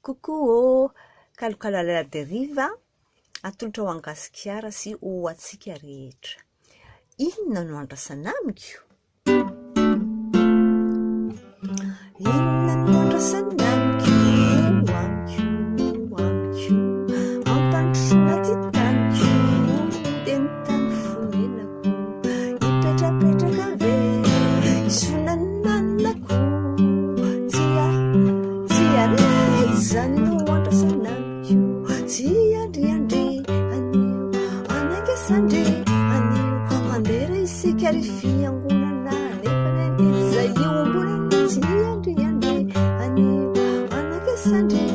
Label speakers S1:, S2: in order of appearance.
S1: Coucou, kalokalo à la dérive, atolotra ho an-gasikara sy ho antsika rehetra. Inona no andrasana amiko? Inona no andrasana amiko? Ampandrosoana ty taniko, dia ny tany fonenako, hipetrapetraka ve, isona ny nanako, tsy arety zany no andrasana amiko, tsy andriandry anio, anangesandry anio, andera isika ry fiangonana, nefa nendy zay io mbonana, tsy andriandry anio, anangesandry